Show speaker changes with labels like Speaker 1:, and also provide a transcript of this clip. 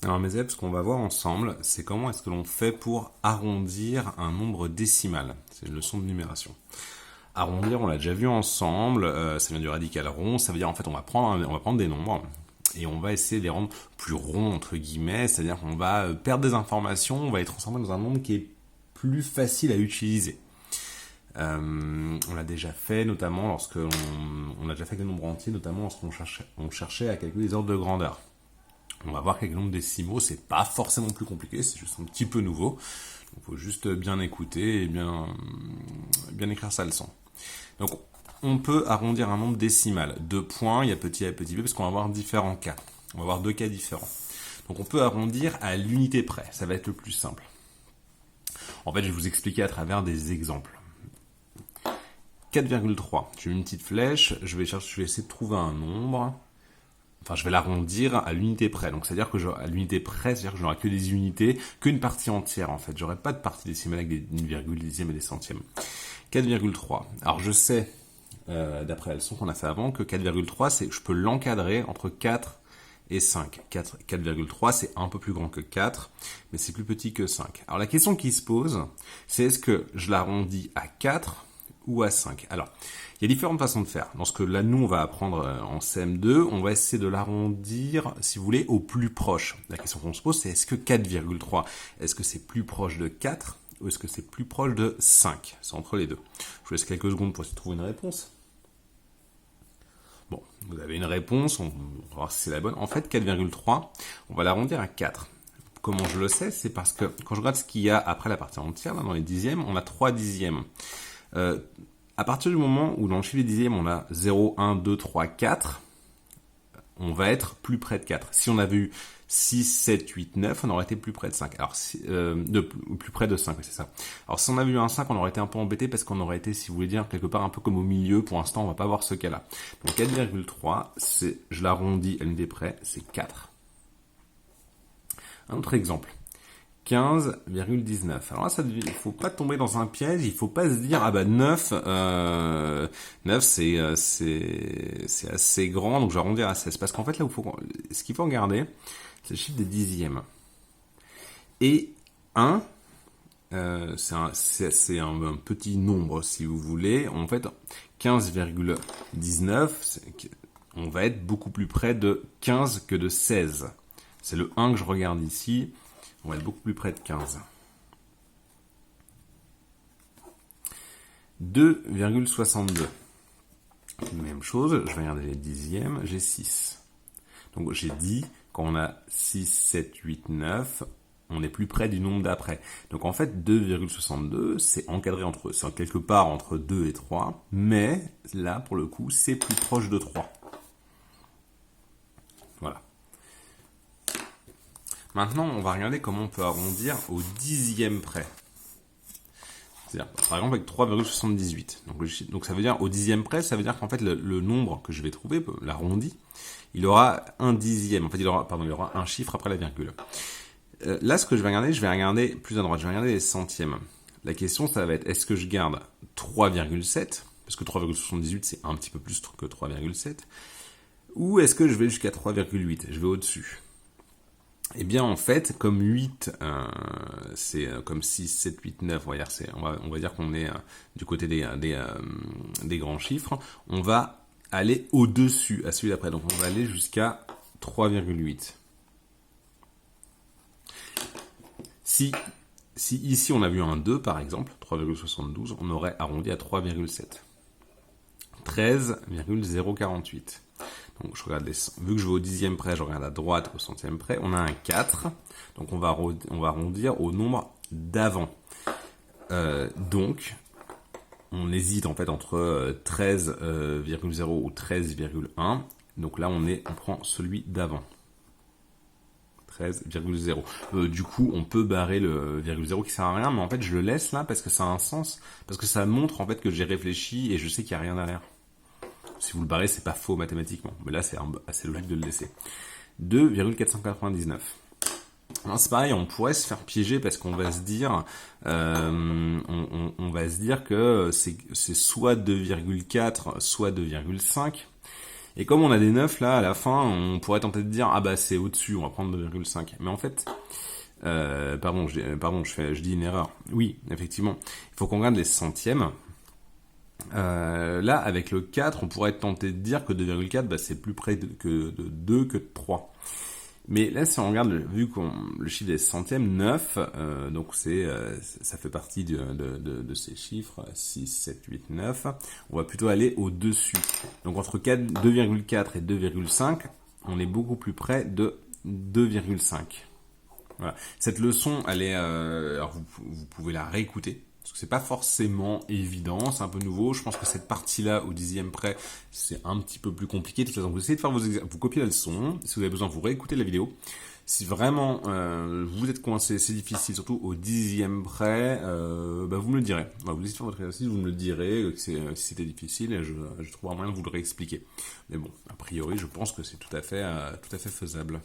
Speaker 1: Alors mes élèves, ce qu'on va voir ensemble, c'est comment est-ce que l'on fait pour arrondir un nombre décimal. C'est une leçon de numération. Arrondir, on l'a déjà vu ensemble, ça vient du radical rond, ça veut dire en fait on va prendre des nombres et on va essayer de les rendre plus ronds entre guillemets, c'est-à-dire qu'on va perdre des informations, on va les transformer dans un nombre qui est plus facile à utiliser. On l'a déjà fait notamment on l'a déjà fait avec des nombres entiers, notamment lorsqu'on cherchait à calculer les ordres de grandeur. On va voir quelques nombres décimaux, c'est pas forcément plus compliqué, c'est juste un petit peu nouveau. Il faut juste bien écouter et bien écrire sa leçon. Donc, on peut arrondir un nombre décimal. 2 points, il y a petit a et petit b, parce qu'on va avoir différents cas. On va avoir deux cas différents. Donc, on peut arrondir à l'unité près. Ça va être le plus simple. En fait, je vais vous expliquer à travers des exemples. 4,3. J'ai une petite flèche. Je vais essayer de trouver un nombre. Enfin, je vais l'arrondir à l'unité près. Donc, c'est-à-dire que à l'unité près, c'est-à-dire que je n'aurai que des unités, qu'une partie entière, en fait. J'aurai pas de partie décimale avec des virgules, des dixièmes et des centièmes. 4,3. Alors, je sais, d'après la leçon qu'on a fait avant, que 4,3, je peux l'encadrer entre 4 et 5. 4,3, c'est un peu plus grand que 4, mais c'est plus petit que 5. Alors, la question qui se pose, c'est est-ce que je l'arrondis à 4 ou à 5? Alors, il y a différentes façons de faire. Dans ce que là, nous, on va apprendre en CM2, on va essayer de l'arrondir, si vous voulez, au plus proche. La question qu'on se pose, c'est est-ce que 4,3, est-ce que c'est plus proche de 4 ou est-ce que c'est plus proche de 5? C'est entre les deux. Je vous laisse quelques secondes pour essayer de trouver une réponse. Bon, vous avez une réponse, on va voir si c'est la bonne. En fait, 4,3, on va l'arrondir à 4. Comment je le sais? C'est parce que quand je regarde ce qu'il y a après la partie entière, là, dans les dixièmes, on a 3 dixièmes. À partir du moment où dans le chiffre des dixièmes, on a 0, 1, 2, 3, 4, on va être plus près de 4. Si on avait eu 6, 7, 8, 9, on aurait été plus près de 5. Alors, plus près de 5, oui, c'est ça. Alors, si on avait eu un 5, on aurait été un peu embêté parce qu'on aurait été, si vous voulez dire, quelque part un peu comme au milieu. Pour l'instant, on va pas voir ce cas-là. Donc, 4,3, je l'arrondis à l'unité près, c'est 4. Un autre exemple. 15,19. Alors là, il ne faut pas tomber dans un piège, il ne faut pas se dire, ah bah 9, 9 c'est assez grand, donc je vais arrondir à 16. Parce qu'en fait, là, ce qu'il faut regarder, c'est le chiffre des dixièmes. Et 1, c'est un petit nombre, si vous voulez. En fait, 15,19, on va être beaucoup plus près de 15 que de 16. C'est le 1 que je regarde ici. On va être beaucoup plus près de 15. 2,62. Même chose, je vais regarder les dixièmes, j'ai 6. Donc j'ai dit, quand on a 6, 7, 8, 9, on est plus près du nombre d'après. Donc en fait, 2,62, c'est encadré c'est quelque part entre 2 et 3, mais là, pour le coup, c'est plus proche de 3. Voilà. Maintenant, on va regarder comment on peut arrondir au dixième près. C'est-à-dire, par exemple, avec 3,78. Donc ça veut dire, au dixième près, ça veut dire qu'en fait, le nombre que je vais trouver, l'arrondi, il aura un dixième. En fait, il aura un chiffre après la virgule. Là, ce que je vais regarder plus à droite, je vais regarder les centièmes. La question, ça va être, est-ce que je garde 3,7, parce que 3,78, c'est un petit peu plus que 3,7, ou est-ce que je vais jusqu'à 3,8, je vais au-dessus? Eh bien, en fait, comme 8, c'est comme 6, 7, 8, 9, on va dire qu'on est du côté des grands chiffres, on va aller au-dessus, à celui d'après. Donc, on va aller jusqu'à 3,8. Si ici, on a vu un 2, par exemple, 3,72, on aurait arrondi à 3,7. 13,048. Donc je regarde vu que je vais au dixième près, je regarde à droite au centième près, on a un 4, donc on va arrondir au nombre d'avant. Donc on hésite en fait entre 13,0 ou 13,1, donc là on prend celui d'avant. 13,0. Du coup, on peut barrer le virgule 0 qui sert à rien, mais en fait je le laisse là parce que ça a un sens, parce que ça montre en fait que j'ai réfléchi et je sais qu'il n'y a rien derrière. Si vous le barrez, c'est pas faux mathématiquement. Mais là, c'est assez logique de le laisser. 2,499. Alors, c'est pareil, on pourrait se faire piéger parce qu'on va se dire, que c'est soit 2,4, soit 2,5. Et comme on a des 9 là, à la fin, on pourrait tenter de dire, ah bah c'est au-dessus, on va prendre 2,5. Mais en fait, je dis une erreur. Oui, effectivement, il faut qu'on regarde les centièmes. Là, avec le 4, on pourrait être tenté de dire que 2,4, bah, c'est plus près de 2 que de 3. Mais là, si on regarde, vu qu'on le chiffre des centièmes, 9, donc ça fait partie de ces chiffres, 6, 7, 8, 9, on va plutôt aller au-dessus. Donc entre 2,4 et 2,5, on est beaucoup plus près de 2,5. Voilà. Cette leçon, elle est, alors vous pouvez la réécouter. Parce que c'est pas forcément évident, c'est un peu nouveau. Je pense que cette partie-là, au 10e près, c'est un petit peu plus compliqué. De toute façon, vous essayez de faire vous copiez la leçon. Si vous avez besoin, vous réécoutez la vidéo. Si vraiment vous êtes coincé, c'est difficile, surtout au 10e près, bah, vous me le direz. Bah, vous essayez de faire votre exercice, vous me le direz si c'était difficile, et je trouverai un moyen de vous le réexpliquer. Mais bon, a priori, je pense que c'est tout à fait faisable.